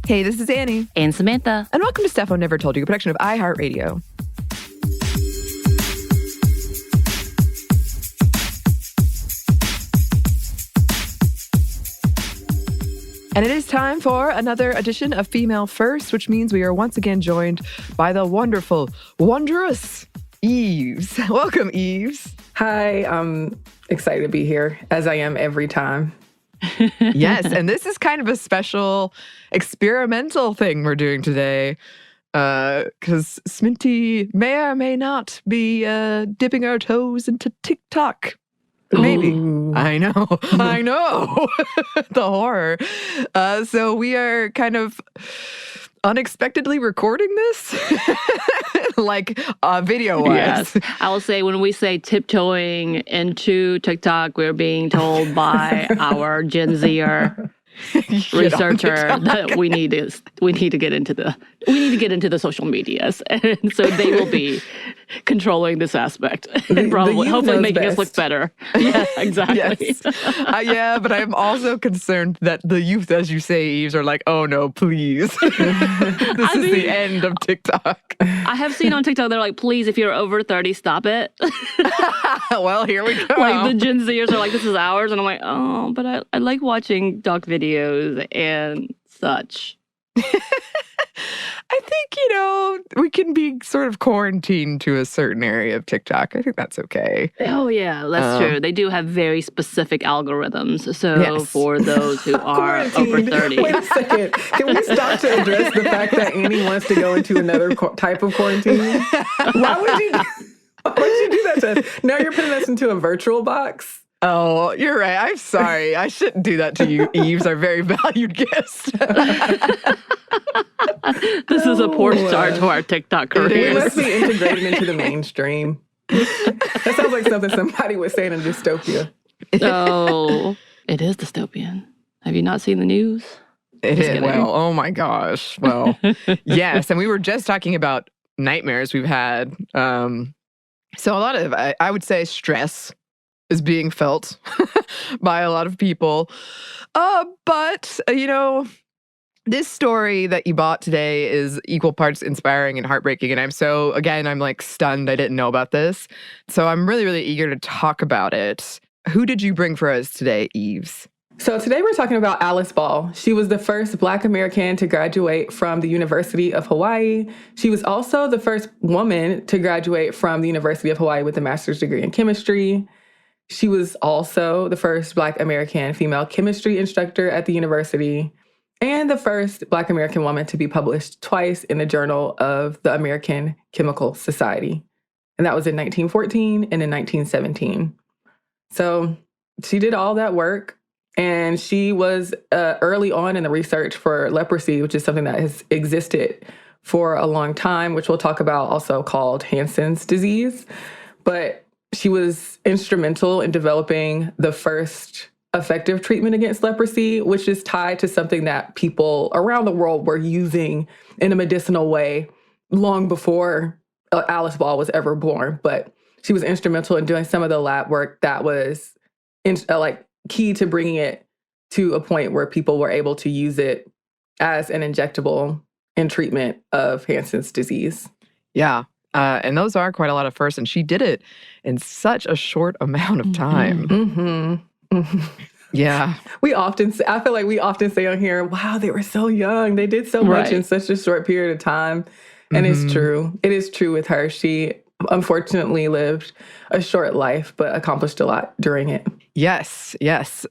Hey, this is Anney. And Samantha. And welcome to Stuff I Never Told You, a production of iHeartRadio. And it is time for another edition of Female First, which means we are once again joined by the wonderful, wondrous Yves. Welcome, Yves. Hi, I'm excited to be here, as I am every time. Yes, and this is kind of a special experimental thing we're doing today, because Sminty may or may not be dipping our toes into TikTok. Maybe. Ooh. I know. The horror. So we are kind of unexpectedly recording this, like video-wise. Yes. I will say when we say tiptoeing into TikTok, we're being told by our Gen Zer researcher that we need to get into the social medias, and so they will be controlling this aspect and probably hopefully making us look better. Yeah, exactly. Yes. Yeah, but I'm also concerned that the youth, as you say, Yves, are like, oh no, please. This is the end of TikTok. I have seen on TikTok, they're like, please, if you're over 30, stop it. Well, here we go. Like the Gen Zers are like, this is ours. And I'm like, oh, but I like watching dog videos and such. I think, we can be sort of quarantined to a certain area of TikTok. I think that's okay. Oh, yeah, that's true. They do have very specific algorithms. So yes. For those who are over 30. Wait a second. Can we stop to address the fact that Anney wants to go into another type of quarantine? Why would you do that to us? Now you're putting us into a virtual box? Oh, you're right. I'm sorry. I shouldn't do that to you, Yves, our very valued guest. This is a poor start to our TikTok career. We must be integrated into the mainstream. That sounds like something somebody would say in a dystopia. Oh, it is dystopian. Have you not seen the news? It is. Well, oh my gosh. Well, yes. And we were just talking about nightmares we've had. So a lot of, I would say, stress is being felt by a lot of people. But, this story that you bought today is equal parts inspiring and heartbreaking. And I'm like stunned I didn't know about this. So I'm really, really eager to talk about it. Who did you bring for us today, Yves? So today we're talking about Alice Ball. She was the first Black American to graduate from the University of Hawaii. She was also the first woman to graduate from the University of Hawaii with a master's degree in chemistry. She was also the first Black American female chemistry instructor at the university and the first Black American woman to be published twice in the Journal of the American Chemical Society. And that was in 1914 and in 1917. So she did all that work, and she was early on in the research for leprosy, which is something that has existed for a long time, which we'll talk about, also called Hansen's disease. But she was instrumental in developing the first effective treatment against leprosy, which is tied to something that people around the world were using in a medicinal way long before Alice Ball was ever born. But she was instrumental in doing some of the lab work that was key to bringing it to a point where people were able to use it as an injectable in treatment of Hansen's disease. Yeah. And those are quite a lot of firsts, and she did it in such a short amount of time. Mm-hmm. Mm-hmm. Yeah. I feel like we often say on here, wow, they were so young. They did so much in such a short period of time. And it's true. It is true with her. She unfortunately lived a short life, but accomplished a lot during it. Yes.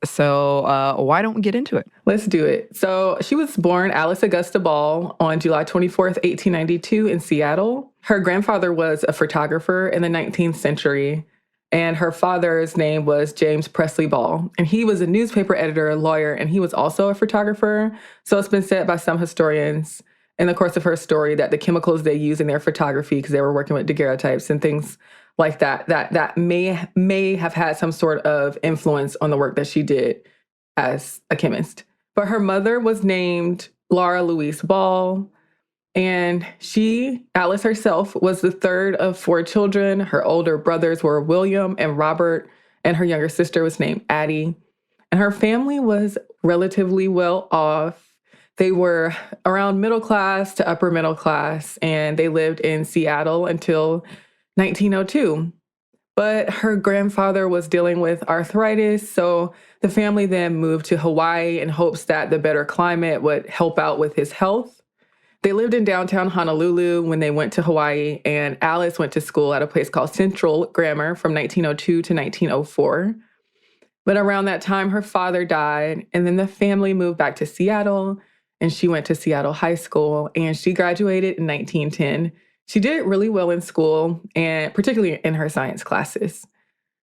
So why don't we get into it? Let's do it. So she was born Alice Augusta Ball on July 24th, 1892 in Seattle. Her grandfather was a photographer in the 19th century, and her father's name was James Presley Ball. And he was a newspaper editor, lawyer, and he was also a photographer. So it's been said by some historians in the course of her story that the chemicals they used in their photography, because they were working with daguerreotypes and things like that may have had some sort of influence on the work that she did as a chemist. But her mother was named Laura Louise Ball, and Alice herself, was the third of 4 children. Her older brothers were William and Robert, and her younger sister was named Addie. And her family was relatively well off. They were around middle class to upper middle class, and they lived in Seattle until 1902. But her grandfather was dealing with arthritis, so the family then moved to Hawaii in hopes that the better climate would help out with his health. They lived in downtown Honolulu when they went to Hawaii, and Alice went to school at a place called Central Grammar from 1902 to 1904. But around that time, her father died, and then the family moved back to Seattle, and she went to Seattle High School, and she graduated in 1910. She did really well in school, and particularly in her science classes.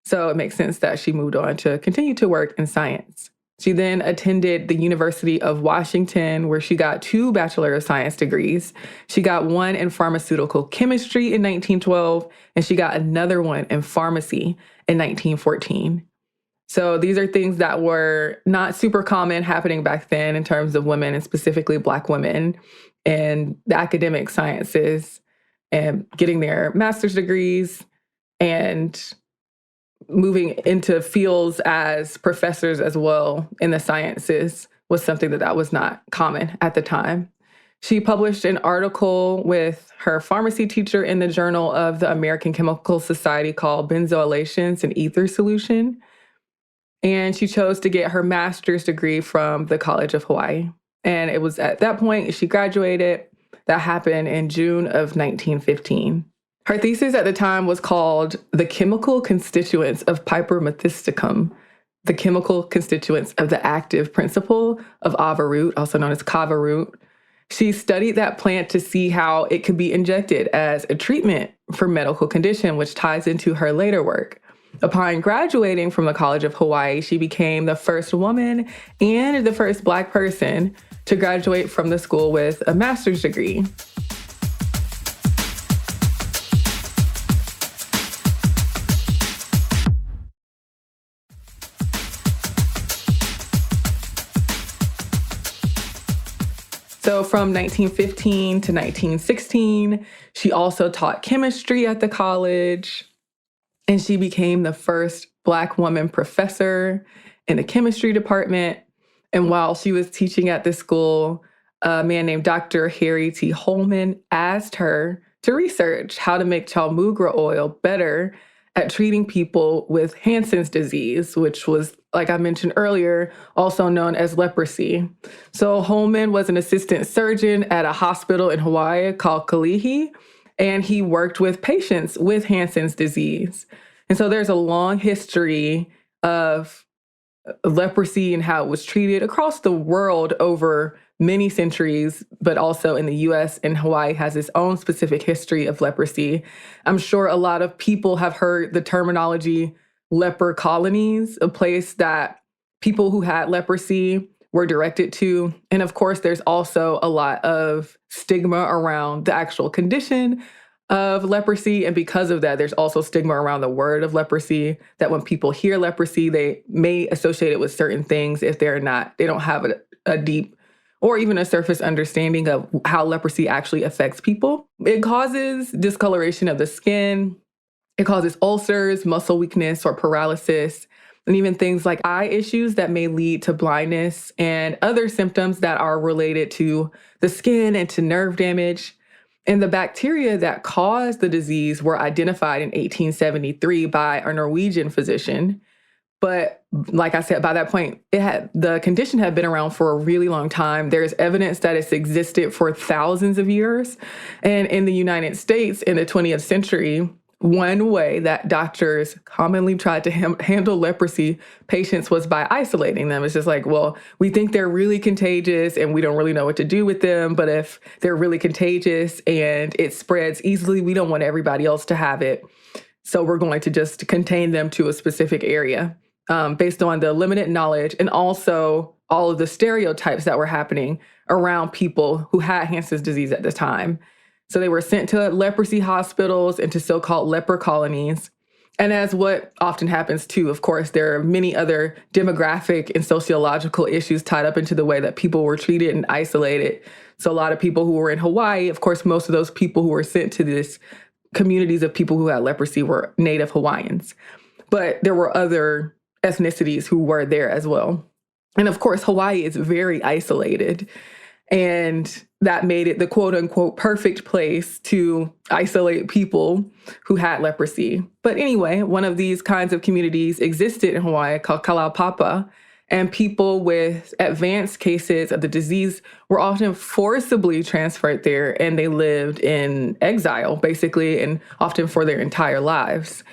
So it makes sense that she moved on to continue to work in science. She then attended the University of Washington, where she got 2 Bachelor of Science degrees. She got one in pharmaceutical chemistry in 1912, and she got another one in pharmacy in 1914. So these are things that were not super common happening back then in terms of women, and specifically Black women in the academic sciences, and getting their master's degrees and moving into fields as professors as well in the sciences was something that was not common at the time. She published an article with her pharmacy teacher in the Journal of the American Chemical Society called Benzoylations in Ether Solution. And she chose to get her master's degree from the College of Hawaii. And it was at that point she graduated. That happened in June of 1915. Her thesis at the time was called The Chemical Constituents of Piper methysticum, the chemical constituents of the active principle of ava root, also known as kava root. She studied that plant to see how it could be injected as a treatment for medical condition, which ties into her later work. Upon graduating from the College of Hawaii, she became the first woman and the first Black person to graduate from the school with a master's degree. So from 1915 to 1916, she also taught chemistry at the college, and she became the first Black woman professor in the chemistry department. And while she was teaching at this school, a man named Dr. Harry T. Holman asked her to research how to make chalmugra oil better at treating people with Hansen's disease, which was, like I mentioned earlier, also known as leprosy. So Holman was an assistant surgeon at a hospital in Hawaii called Kalihi, and he worked with patients with Hansen's disease. And so there's a long history of leprosy and how it was treated across the world over many centuries, but also in the US, and Hawaii has its own specific history of leprosy. I'm sure a lot of people have heard the terminology leper colonies, a place that people who had leprosy were directed to. And of course, there's also a lot of stigma around the actual condition of leprosy. And because of that, there's also stigma around the word of leprosy, that when people hear leprosy, they may associate it with certain things if they don't have a deep or even a surface understanding of how leprosy actually affects people. It causes discoloration of the skin. It causes ulcers, muscle weakness, or paralysis, and even things like eye issues that may lead to blindness and other symptoms that are related to the skin and to nerve damage. And the bacteria that caused the disease were identified in 1873 by a Norwegian physician. But like I said, by that point, the condition had been around for a really long time. There's evidence that it's existed for thousands of years. And in the United States in the 20th century, one way that doctors commonly tried to handle leprosy patients was by isolating them. It's just like, well, we think they're really contagious and we don't really know what to do with them. But if they're really contagious and it spreads easily, we don't want everybody else to have it. So we're going to just contain them to a specific area based on the limited knowledge and also all of the stereotypes that were happening around people who had Hansen's disease at the time. So they were sent to leprosy hospitals and to so-called leper colonies. And as what often happens too, of course, there are many other demographic and sociological issues tied up into the way that people were treated and isolated. So a lot of people who were in Hawaii, of course, most of those people who were sent to these communities of people who had leprosy were Native Hawaiians. But there were other ethnicities who were there as well. And of course, Hawaii is very isolated. And that made it the quote unquote perfect place to isolate people who had leprosy. But anyway, one of these kinds of communities existed in Hawaii called Kalaupapa. And people with advanced cases of the disease were often forcibly transferred there, and they lived in exile, basically, and often for their entire lives.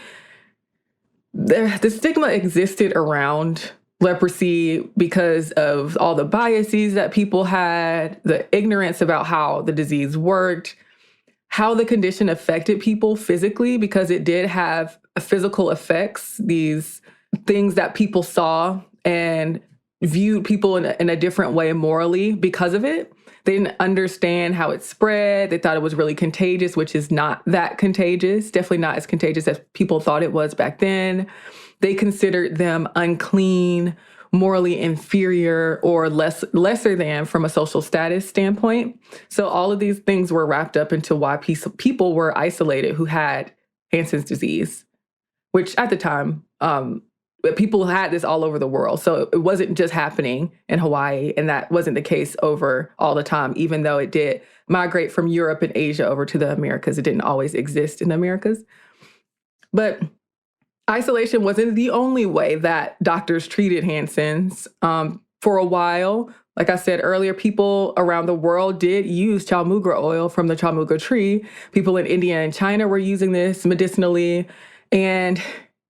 The stigma existed around leprosy because of all the biases that people had, the ignorance about how the disease worked, how the condition affected people physically, because it did have physical effects, these things that people saw and viewed people in a different way morally because of it. They didn't understand how it spread. They thought it was really contagious, which is not that contagious, definitely not as contagious as people thought it was back then. They considered them unclean, morally inferior, or lesser than from a social status standpoint. So all of these things were wrapped up into why people were isolated who had Hansen's disease, which at the time, people had this all over the world. So it wasn't just happening in Hawaii, and that wasn't the case over all the time, even though it did migrate from Europe and Asia over to the Americas. It didn't always exist in the Americas. But isolation wasn't the only way that doctors treated Hansen's. For a while, like I said earlier, people around the world did use chalmugra oil from the chalmugra tree. People in India and China were using this medicinally, and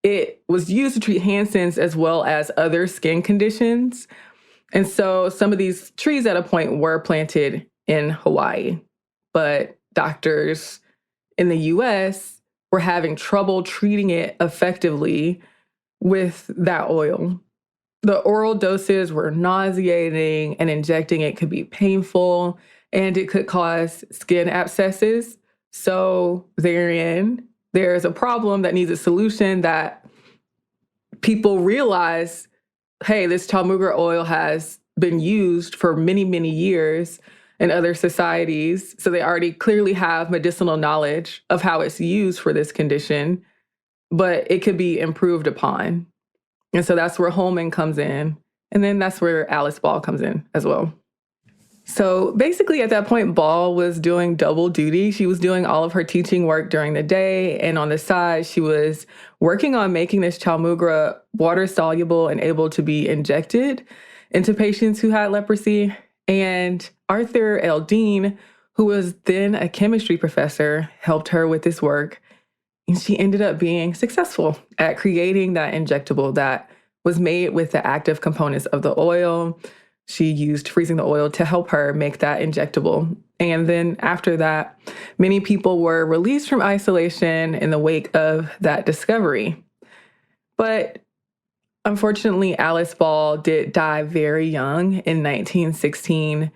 it was used to treat Hansen's as well as other skin conditions. And so some of these trees at a point were planted in Hawaii, but doctors in the US were having trouble treating it effectively with that oil. The oral doses were nauseating, and injecting it could be painful, and it could cause skin abscesses. So there's a problem that needs a solution, that people realize, hey, this chalmugra oil has been used for many, many years in other societies. So they already clearly have medicinal knowledge of how it's used for this condition, but it could be improved upon. And so that's where Holman comes in. And then that's where Alice Ball comes in as well. So basically at that point, Ball was doing double duty. She was doing all of her teaching work during the day, and on the side, she was working on making this chalmugra water soluble and able to be injected into patients who had leprosy. And Arthur L. Dean, who was then a chemistry professor, helped her with this work. And she ended up being successful at creating that injectable that was made with the active components of the oil. She used freezing the oil to help her make that injectable. And then after that, many people were released from isolation in the wake of that discovery. But unfortunately, Alice Ball did die very young in 1916.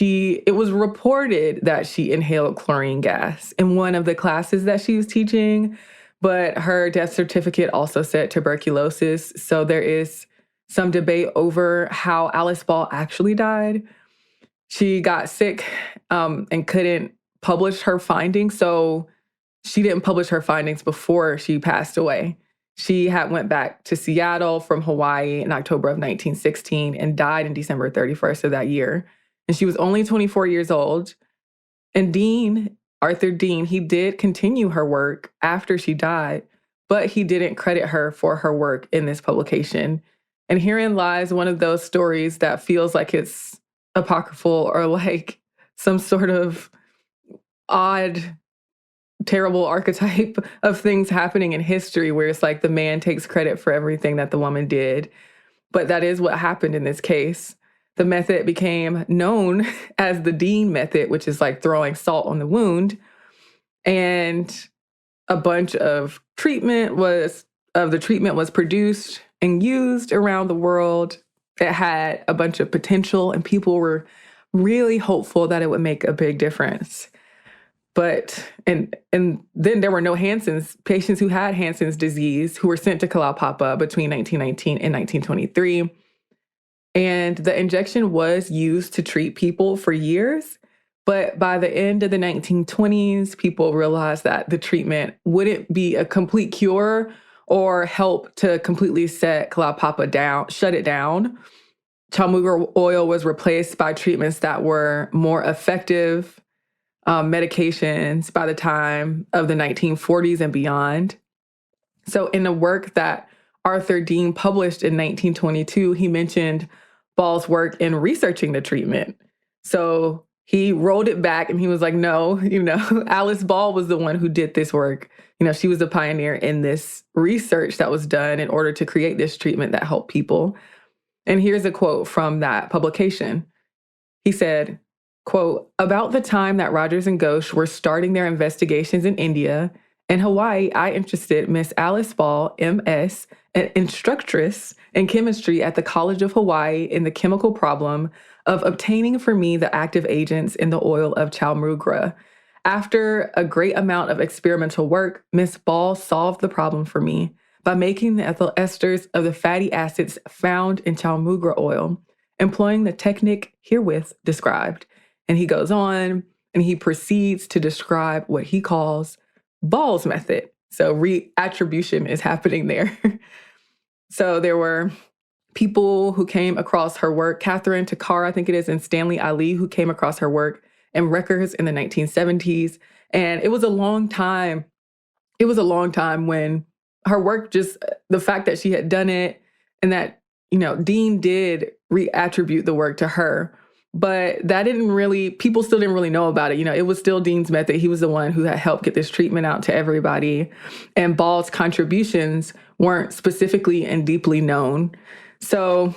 It was reported that she inhaled chlorine gas in one of the classes that she was teaching, but her death certificate also said tuberculosis. So there is some debate over how Alice Ball actually died. She got sick and couldn't publish her findings. So she didn't publish her findings before she passed away. She had went back to Seattle from Hawaii in October of 1916 and died in December 31st of that year. And she was only 24 years old. And Arthur Dean, he did continue her work after she died, but he didn't credit her for her work in this publication. And herein lies one of those stories that feels like it's apocryphal or like some sort of odd, terrible archetype of things happening in history where it's like the man takes credit for everything that the woman did. But that is what happened in this case. The method became known as the Dean method, which is like throwing salt on the wound. And a bunch of the treatment was produced and used around the world. It had a bunch of potential, and people were really hopeful that it would make a big difference. But, and then there were no patients who had Hansen's disease who were sent to Kalaupapa between 1919 and 1923. And the injection was used to treat people for years. But by the end of the 1920s, people realized that the treatment wouldn't be a complete cure or help to completely shut it down. Chalmuga oil was replaced by treatments that were more effective medications by the time of the 1940s and beyond. So in the work that Arthur Dean published in 1922, he mentioned Ball's work in researching the treatment. So he rolled it back and he was like, no, Alice Ball was the one who did this work. She was the pioneer in this research that was done in order to create this treatment that helped people. And here's a quote from that publication. He said, quote, "About the time that Rogers and Ghosh were starting their investigations in India, in Hawaii, I interested Miss Alice Ball, M.S., an instructress in chemistry at the College of Hawaii, in the chemical problem of obtaining for me the active agents in the oil of Chalmugra. After a great amount of experimental work, Miss Ball solved the problem for me by making the ethyl esters of the fatty acids found in Chalmugra oil, employing the technique herewith described." And he goes on and he proceeds to describe what he calls Ball's method. So reattribution is happening there. So there were people who came across her work, Catherine Takar, I think it is, and Stanley Ali, who came across her work in records in the 1970s. And it was a long time. It was a long time when her work, just the fact that she had done it and that, Dean did reattribute the work to her. But that didn't really, people still didn't really know about it. It was still Dean's method. He was the one who had helped get this treatment out to everybody. And Ball's contributions weren't specifically and deeply known. So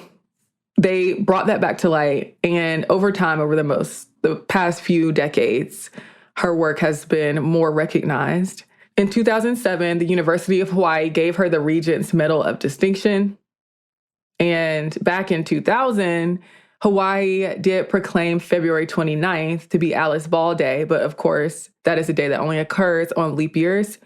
they brought that back to light. And over time, over the past few decades, her work has been more recognized. In 2007, the University of Hawaii gave her the Regents Medal of Distinction. And back in 2000, Hawaii did proclaim February 29th to be Alice Ball Day, but of course, that is a day that only occurs on leap years.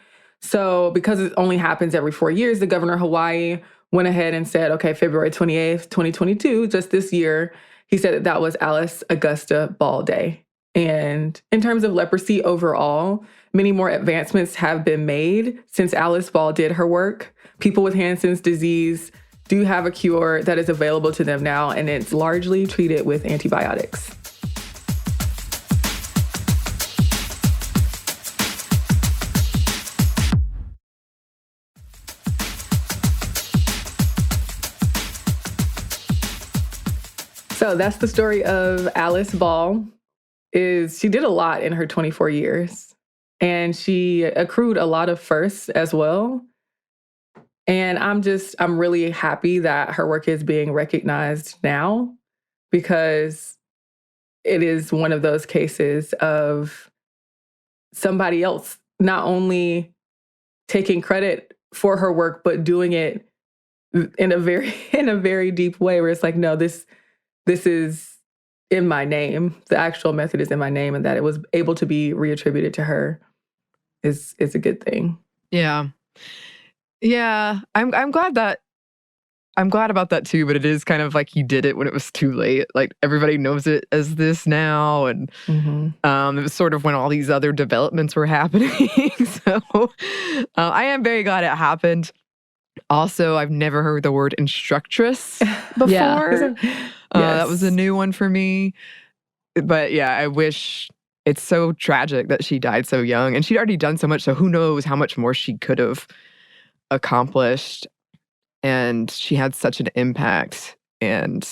So because it only happens every 4 years, the governor of Hawaii went ahead and said, okay, February 28th, 2022, just this year, he said that was Alice Augusta Ball Day. And in terms of leprosy overall, many more advancements have been made since Alice Ball did her work. People with Hansen's disease do have a cure that is available to them now, and it's largely treated with antibiotics. So that's the story of Alice Ball. She did a lot in her 24 years, and she accrued a lot of firsts as well. And I'm really happy that her work is being recognized now, because it is one of those cases of somebody else not only taking credit for her work, but doing it in a very deep way where it's like, no, this is in my name. The actual method is in my name, and that it was able to be reattributed to her is a good thing. Yeah. Yeah, I'm glad about that too, but it is kind of like he did it when it was too late. Like everybody knows it as this now, and it was sort of when all these other developments were happening. So I am very glad it happened. Also, I've never heard the word instructress before. Yeah. That was a new one for me. But yeah, I wish. It's so tragic that she died so young, and she'd already done so much. So who knows how much more she could have accomplished. And she had such an impact. And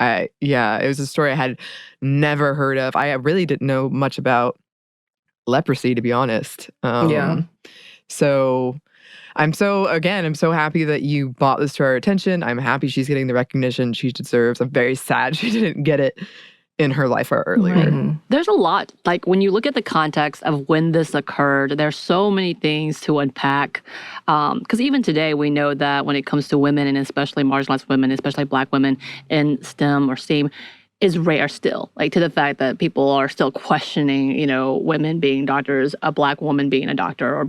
it was a story I had never heard of. I really didn't know much about leprosy, to be honest. So I'm so happy that you brought this to our attention. I'm happy she's getting the recognition she deserves. I'm very sad she didn't get it in her life earlier. Right. There's a lot. Like when you look at the context of when this occurred, there's so many things to unpack. Because even today, we know that when it comes to women, and especially marginalized women, especially Black women in STEM or STEAM, is rare still. Like to the fact that people are still questioning, women being doctors, a Black woman being a doctor, or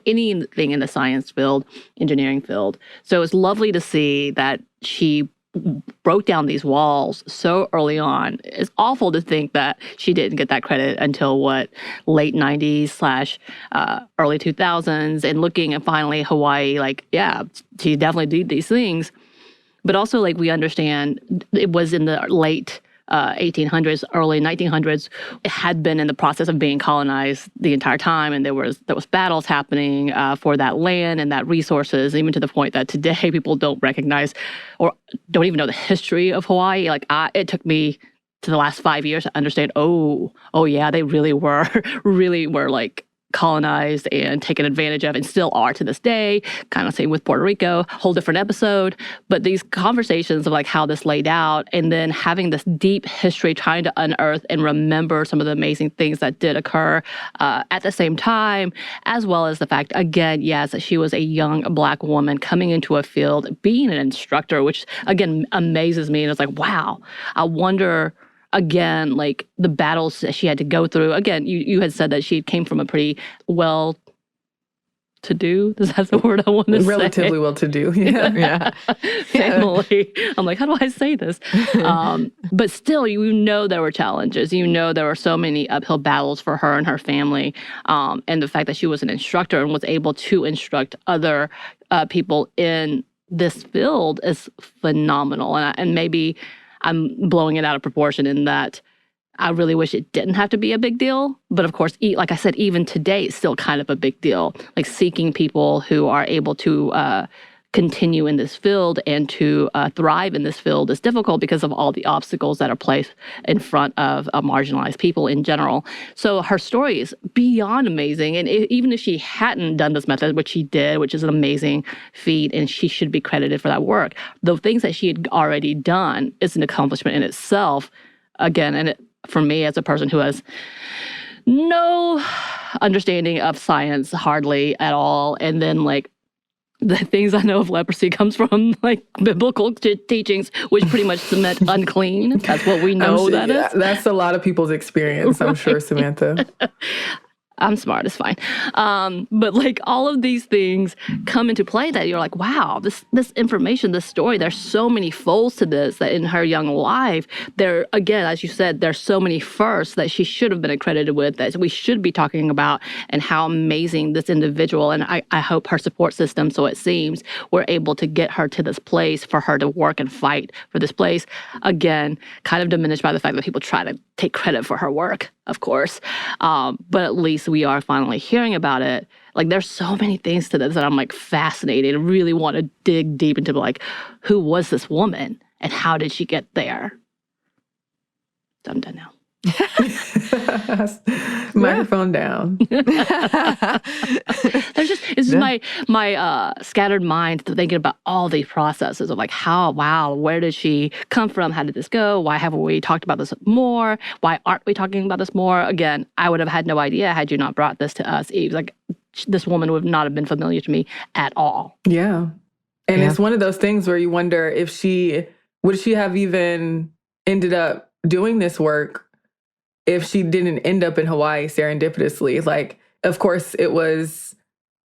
anything in the science field, engineering field. So it's lovely to see that she broke down these walls so early on. It's awful to think that she didn't get that credit until late 90s / early 2000s, and looking at finally Hawaii, she definitely did these things. But also, like, we understand it was in the late 1800s, early 1900s. It had been in the process of being colonized the entire time, and there was battles happening for that land and that resources, even to the point that today people don't recognize or don't even know the history of Hawaii. Like, it took me to the last 5 years to understand, oh yeah, they really were like colonized and taken advantage of, and still are to this day. Kind of same with Puerto Rico, whole different episode. But these conversations of like how this laid out, and then having this deep history, trying to unearth and remember some of the amazing things that did occur at the same time, as well as the fact, again, yes, that she was a young Black woman coming into a field, being an instructor, which again amazes me. And it's like, wow, I wonder, again, like the battles that she had to go through. Again, you had said that she came from a pretty well-to-do, is that the word I want to say? Relatively well-to-do, yeah. Family. I'm like, how do I say this? But still, you know there were challenges. You know there were so many uphill battles for her and her family. And the fact that she was an instructor and was able to instruct other people in this field is phenomenal. And maybe I'm blowing it out of proportion in that I really wish it didn't have to be a big deal. But of course, like I said, even today, it's still kind of a big deal. Like seeking people who are able to continue in this field and to thrive in this field is difficult because of all the obstacles that are placed in front of marginalized people in general. So her story is beyond amazing. And even if she hadn't done this method, which she did, which is an amazing feat, and she should be credited for that work, the things that she had already done is an accomplishment in itself. Again, and for me as a person who has no understanding of science hardly at all, and then like the things I know of leprosy comes from like biblical teachings, which pretty much cement unclean. That's what we know that is. That's a lot of people's experience, I'm sure, Samantha. I'm smart, it's fine. But like all of these things come into play that you're like, wow, this information, this story, there's so many folds to this that in her young life, there, again, as you said, there's so many firsts that she should have been accredited with, that we should be talking about, and how amazing this individual, and I hope her support system, so it seems, were able to get her to this place for her to work and fight for this place. Again, kind of diminished by the fact that people try to take credit for her work, of course. But at least we are finally hearing about it. Like, there's so many things to this that I'm like fascinated and really want to dig deep into, like, who was this woman and how did she get there? So I'm done now. Microphone down. There's just, it's just my scattered mind thinking about all these processes of like where did she come from? How did this go? Why haven't we talked about this more? Why aren't we talking about this more? Again, I would have had no idea had you not brought this to us, Yves. Like, this woman would not have been familiar to me at all. Yeah. And it's one of those things where you wonder if would she have even ended up doing this work if she didn't end up in Hawaii serendipitously. Like, of course, it was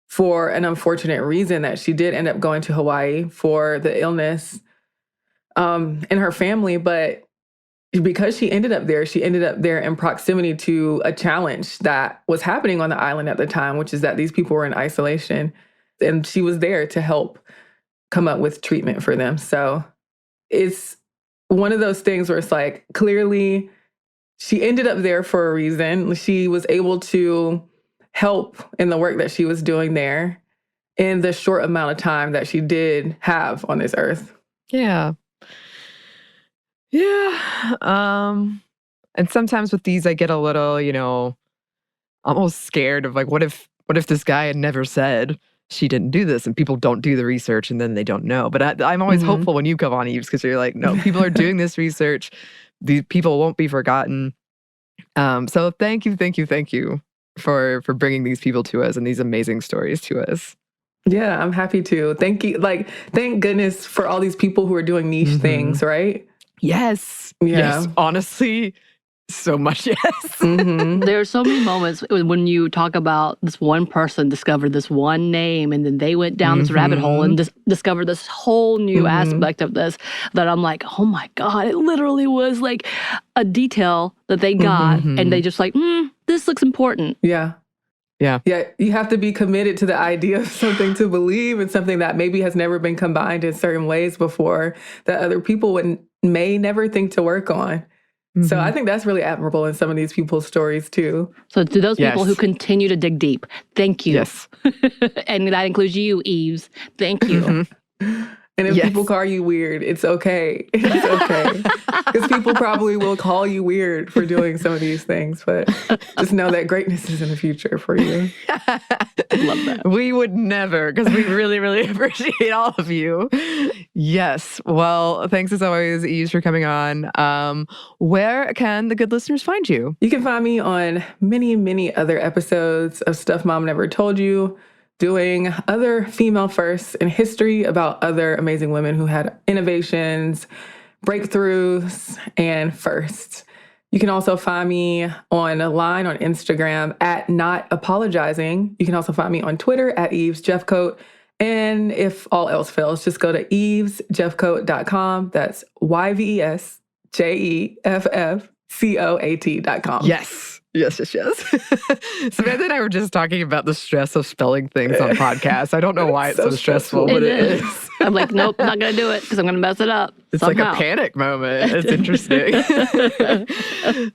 for an unfortunate reason that she did end up going to Hawaii for the illness in her family. But because she ended up there in proximity to a challenge that was happening on the island at the time, which is that these people were in isolation. And she was there to help come up with treatment for them. So it's one of those things where it's like, clearly, she ended up there for a reason. She was able to help in the work that she was doing there in the short amount of time that she did have on this earth. Yeah. Yeah. And sometimes with these, I get a little, almost scared of like, what if this guy had never said she didn't do this, and people don't do the research and then they don't know. But I'm always hopeful when you come on, Yves, because you're like, no, people are doing this research. These people won't be forgotten. So thank you for bringing these people to us and these amazing stories to us. Yeah, I'm happy to. Thank you. Like, thank goodness for all these people who are doing niche things, right? Yes. Yeah. Yes. Honestly, so much yes. There are so many moments when you talk about this one person discovered this one name, and then they went down this rabbit hole and discovered this whole new aspect of this, that I'm like, oh my God, it literally was like a detail that they got, and they just like, this looks important. Yeah. Yeah. Yeah, you have to be committed to the idea of something to believe and something that maybe has never been combined in certain ways before that other people may never think to work on. So I think that's really admirable in some of these people's stories too. So to those people who continue to dig deep, thank you. Yes. And that includes you, Yves. Thank you. And if people call you weird, it's okay. It's okay. Because people probably will call you weird for doing some of these things. But just know that greatness is in the future for you. Love that. We would never, because we really, really appreciate all of you. Yes. Well, thanks as always, Yves, for coming on. Where can the good listeners find you? You can find me on many, many other episodes of Stuff Mom Never Told You, doing other female firsts in history about other amazing women who had innovations, breakthroughs, and firsts. You can also find me online on Instagram at Not Apologizing. You can also find me on Twitter at Yves Jeffcoat. And if all else fails, just go to yvesjeffcoat.com. That's YVESJEFFCOAT.com. Yes. Yes. Samantha and I were just talking about the stress of spelling things on podcasts. I don't know why it's so stressful, but it is. I'm like, nope, not going to do it because I'm going to mess it up. It's somehow. like a panic moment. It's interesting.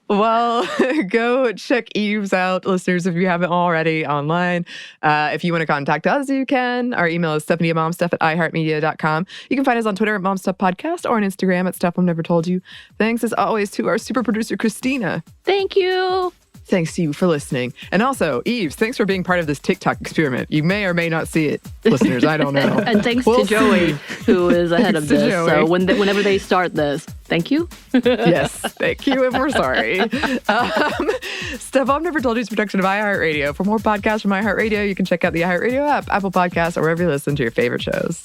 Well, go check Yves out, listeners, if you haven't already online. If you want to contact us, you can. Our email is stephaniemomstuff@iheartmedia.com. You can find us on Twitter at momstuffpodcast or on Instagram at Stuff Mom Never Told You. Thanks, as always, to our super producer, Christina. Thank you. Thanks to you for listening. And also, Yves, thanks for being part of this TikTok experiment. You may or may not see it, listeners. I don't know. And thanks to Joey, who is ahead of this. Joey. So whenever they start this, thank you. Yes, thank you, and we're sorry. Stuff Mom Never Told You is a production of iHeartRadio. For more podcasts from iHeartRadio, you can check out the iHeartRadio app, Apple Podcasts, or wherever you listen to your favorite shows.